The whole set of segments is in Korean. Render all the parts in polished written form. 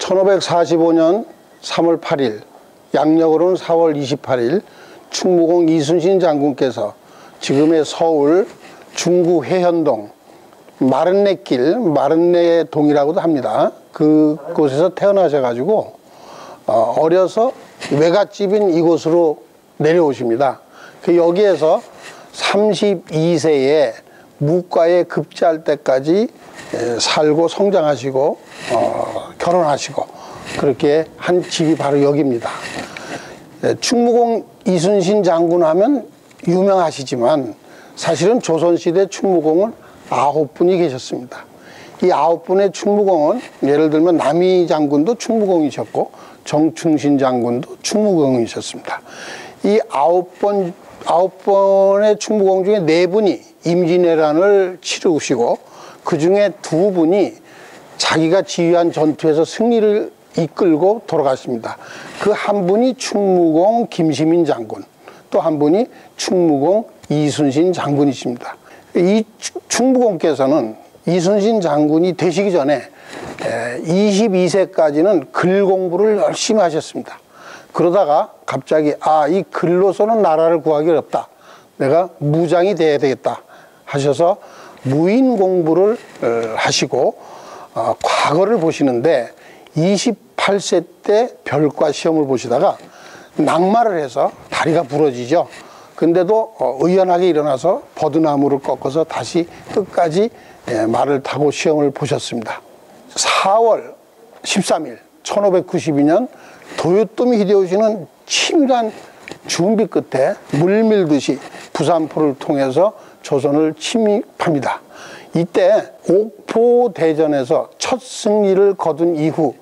1545년 3월 8일, 양력으로는 4월 28일 충무공 이순신 장군께서 지금의 서울 중구 회현동 마른내길, 마른내동이라고도 합니다. 그곳에서 태어나셔가지고 어려서 외갓집인 이곳으로 내려오십니다. 여기에서 32세에 무과에 급제할 때까지 살고 성장하시고 결혼하시고 그렇게 한 집이 바로 여기입니다. 충무공 이순신 장군 하면 유명하시지만 사실은 조선시대 충무공은 9분이 계셨습니다. 이 9분의 충무공은 예를 들면 남이 장군도 충무공이셨고 정충신 장군도 충무공이셨습니다. 이 9번의 충무공 중에 4분이 임진왜란을 치르시고 그 중에 2분이 자기가 지휘한 전투에서 승리를 이끌고 돌아갔습니다. 그 한 분이 충무공 김시민 장군, 또 한 분이 충무공 이순신 장군이십니다. 이 충무공께서는 이순신 장군이 되시기 전에 22세까지는 글 공부를 열심히 하셨습니다. 그러다가 갑자기 이 글로서는 나라를 구하기 어렵다. 내가 무장이 돼야 되겠다 하셔서 무인 공부를 하시고 과거를 보시는데 28세 때 별과 시험을 보시다가 낙마를 해서 다리가 부러지죠. 근데도 의연하게 일어나서 버드나무를 꺾어서 다시 끝까지 말을 타고 시험을 보셨습니다. 4월 13일 1592년 도요토미 히데요시는 치밀한 준비 끝에 물밀듯이 부산포를 통해서 조선을 침입합니다. 이때 옥포대전에서 첫 승리를 거둔 이후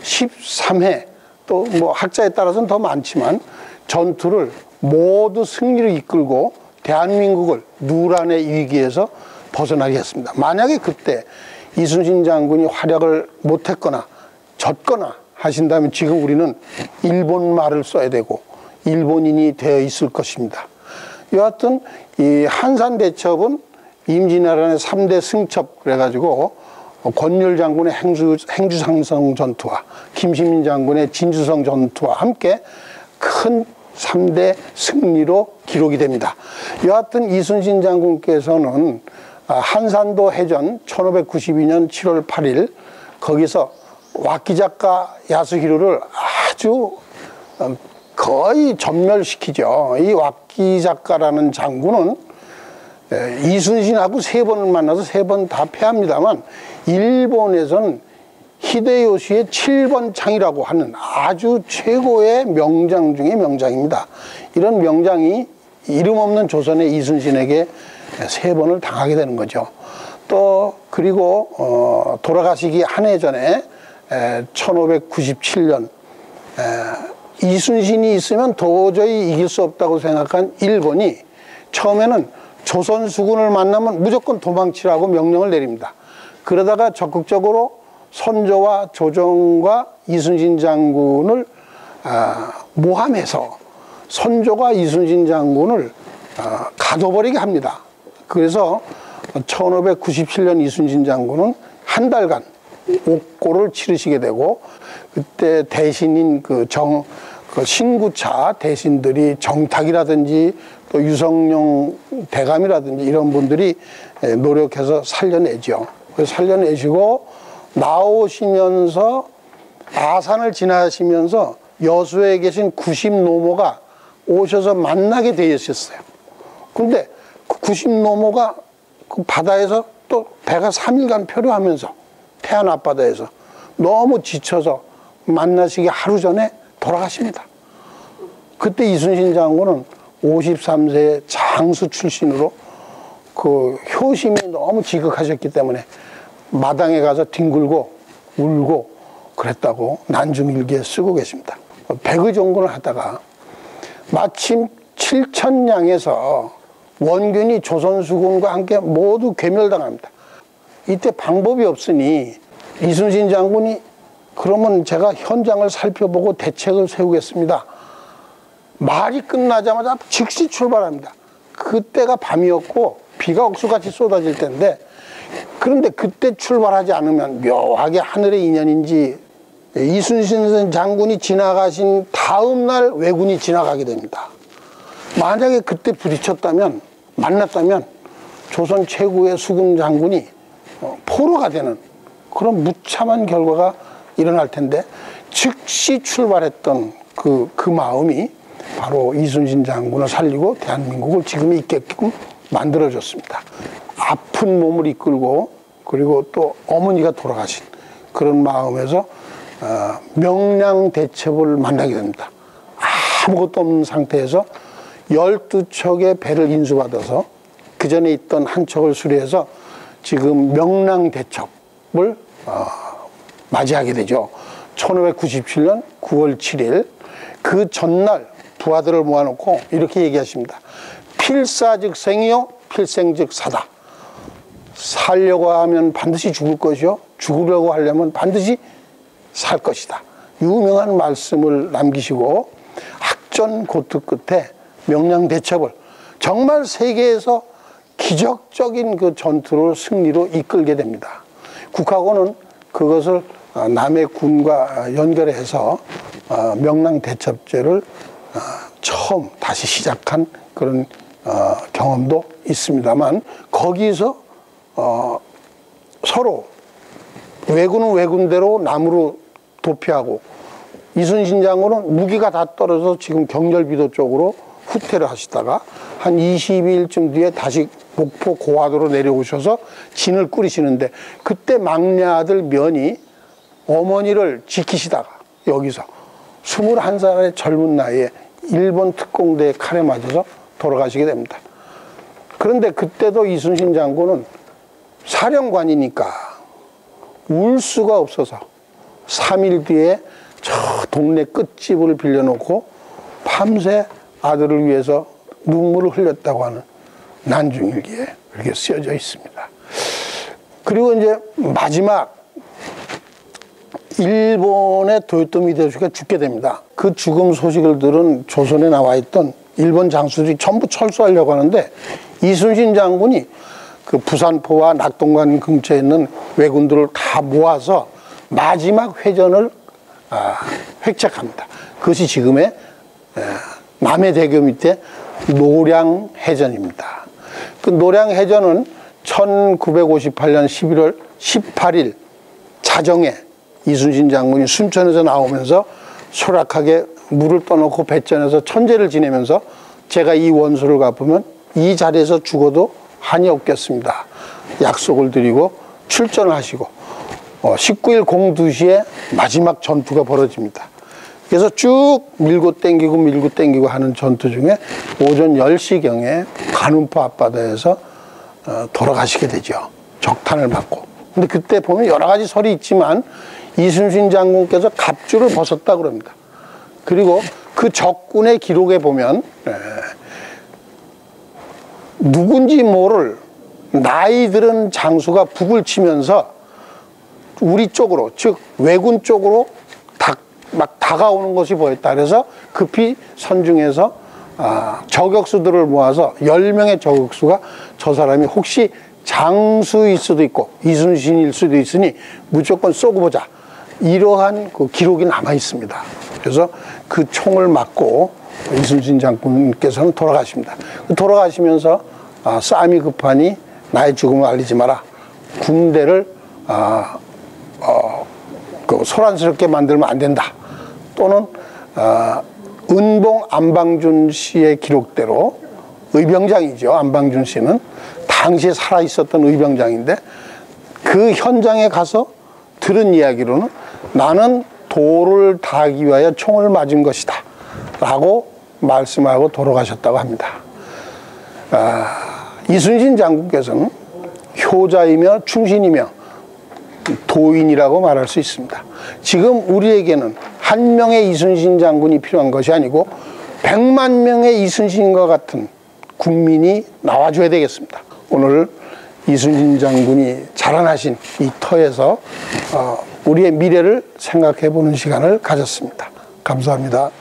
13회 또 뭐 학자에 따라서는 더 많지만 전투를 모두 승리를 이끌고 대한민국을 누란의 위기에서 벗어나게 했습니다. 만약에 그때 이순신 장군이 활약을 못했거나 졌거나 하신다면 지금 우리는 일본 말을 써야 되고 일본인이 되어 있을 것입니다. 여하튼 이 한산대첩은 임진왜란의 3대 승첩 그래가지고 권율 장군의 행주상성 전투와 김시민 장군의 진주성 전투와 함께 큰 3대 승리로 기록이 됩니다. 여하튼 이순신 장군께서는 한산도 해전 1592년 7월 8일 거기서 왁기작가 야스히로를 아주 거의 전멸시키죠. 이 왁기작가라는 장군은 이순신하고 3번을 만나서 3번 다 패합니다만 일본에서는 히데요시의 7번 창이라고 하는 아주 최고의 명장 중의 명장입니다. 이런 명장이 이름 없는 조선의 이순신에게 3번을 당하게 되는 거죠. 또 그리고 돌아가시기 한 해 전에 1597년 이순신이 있으면 도저히 이길 수 없다고 생각한 일본이 처음에는 조선 수군을 만나면 무조건 도망치라고 명령을 내립니다. 그러다가 적극적으로 선조와 조정과 이순신 장군을 모함해서 선조가 이순신 장군을 가둬버리게 합니다. 그래서 1597년 이순신 장군은 한 달간 옥고를 치르시게 되고 그때 대신인 그 신구차 대신들이 정탁이라든지 또 유성룡 대감이라든지 이런 분들이 노력해서 살려내죠. 그래서 살려내시고 나오시면서 아산을 지나시면서 여수에 계신 구심노모가 오셔서 만나게 되셨어요. 근데 그 구심노모가 그 바다에서 또 배가 3일간 표류하면서 태안 앞바다에서 너무 지쳐서 만나시기 하루 전에 돌아가십니다. 그때 이순신 장군은 53세의 장수 출신으로 그 효심이 너무 지극하셨기 때문에 마당에 가서 뒹굴고 울고 그랬다고 난중일기에 쓰고 계십니다. 백의종군을 하다가 마침 칠천량에서 원균이 조선수군과 함께 모두 괴멸당합니다. 이때 방법이 없으니 이순신 장군이 그러면 제가 현장을 살펴보고 대책을 세우겠습니다. 말이 끝나자마자 즉시 출발합니다. 그때가 밤이었고 비가 억수같이 쏟아질 때인데 그런데 그때 출발하지 않으면 묘하게 하늘의 인연인지 이순신 장군이 지나가신 다음 날 왜군이 지나가게 됩니다. 만약에 그때 부딪혔다면, 만났다면 조선 최고의 수군 장군이 포로가 되는 그런 무참한 결과가 일어날 텐데, 즉시 출발했던 그 마음이 바로 이순신 장군을 살리고 대한민국을 지금 있게끔 만들어줬습니다. 아픈 몸을 이끌고, 그리고 또 어머니가 돌아가신 그런 마음에서 명량대첩을 만나게 됩니다. 아무것도 없는 상태에서 12척의 배를 인수받아서 그 전에 있던 한 척을 수리해서 지금 명량대첩을 맞이하게 되죠. 1597년 9월 7일 그 전날 부하들을 모아놓고 이렇게 얘기하십니다. 필사즉생이요 필생즉사다. 살려고 하면 반드시 죽을 것이요 죽으려고 하려면 반드시 살 것이다. 유명한 말씀을 남기시고 학전고투 끝에 명량대첩을 정말 세계에서 기적적인 그 전투를 승리로 이끌게 됩니다. 국하고는 그것을 남의 군과 연결해서 명량대첩제를 처음 다시 시작한 그런 경험도 있습니다만, 거기서 서로 왜군은 왜군대로 남으로 도피하고, 이순신 장군은 무기가 다 떨어져서 지금 경렬비도 쪽으로 후퇴를 하시다가 한 20일쯤 뒤에 다시 목포 고화도로 내려오셔서 진을 꾸리시는데, 그때 막내 아들 면이 어머니를 지키시다가 여기서 21살의 젊은 나이에 일본 특공대의 칼에 맞아서 돌아가시게 됩니다. 그런데 그때도 이순신 장군은 사령관이니까 울 수가 없어서 3일 뒤에 저 동네 끝집을 빌려놓고 밤새 아들을 위해서 눈물을 흘렸다고 하는 난중일기에 그렇게 쓰여져 있습니다. 그리고 이제 마지막 일본의 도요토미 히데요시가 죽게 됩니다. 그 죽음 소식을 들은 조선에 나와 있던 일본 장수들이 전부 철수하려고 하는데, 이순신 장군이 그 부산포와 낙동강 근처에 있는 왜군들을 다 모아서 마지막 회전을 획책합니다. 그것이 지금의 남해대교 밑에 노량해전입니다. 그 노량해전은 1958년 11월 18일 자정에 이순신 장군이 순천에서 나오면서 소락하게 물을 떠놓고 배전에서 천재를 지내면서 제가 이 원수를 갚으면 이 자리에서 죽어도 한이 없겠습니다. 약속을 드리고 출전을 하시고 19일 02시에 마지막 전투가 벌어집니다. 그래서 쭉 밀고 땡기고 하는 전투 중에 오전 10시경에 관운포 앞바다에서 돌아가시게 되죠. 적탄을 맞고. 근데 그때 보면 여러 가지 설이 있지만 이순신 장군께서 갑주를 벗었다 그럽니다. 그리고 그 적군의 기록에 보면 누군지 모를 나이 들은 장수가 북을 치면서 우리 쪽으로, 즉 왜군 쪽으로 막 다가오는 것이 보였다. 그래서 급히 선중해서 저격수들을 모아서 10명의 저격수가 저 사람이 혹시 장수일 수도 있고 이순신일 수도 있으니 무조건 쏘고 보자, 이러한 그 기록이 남아 있습니다. 그래서 그 총을 맞고 이순신 장군께서는 돌아가십니다. 돌아가시면서 싸움이 급하니 나의 죽음을 알리지 마라, 군대를 소란스럽게 만들면 안 된다. 또는 은봉 안방준 씨의 기록대로, 의병장이죠. 안방준 씨는 당시에 살아있었던 의병장인데, 그 현장에 가서 들은 이야기로는 나는 도를 다하기 위하여 총을 맞은 것이다 라고 말씀하고 돌아가셨다고 합니다. 이순신 장군께서는 효자이며 충신이며 도인이라고 말할 수 있습니다. 지금 우리에게는 한 명의 이순신 장군이 필요한 것이 아니고 100만 명의 이순신과 같은 국민이 나와줘야 되겠습니다. 오늘 이순신 장군이 자라나신 이 터에서 우리의 미래를 생각해 보는 시간을 가졌습니다. 감사합니다.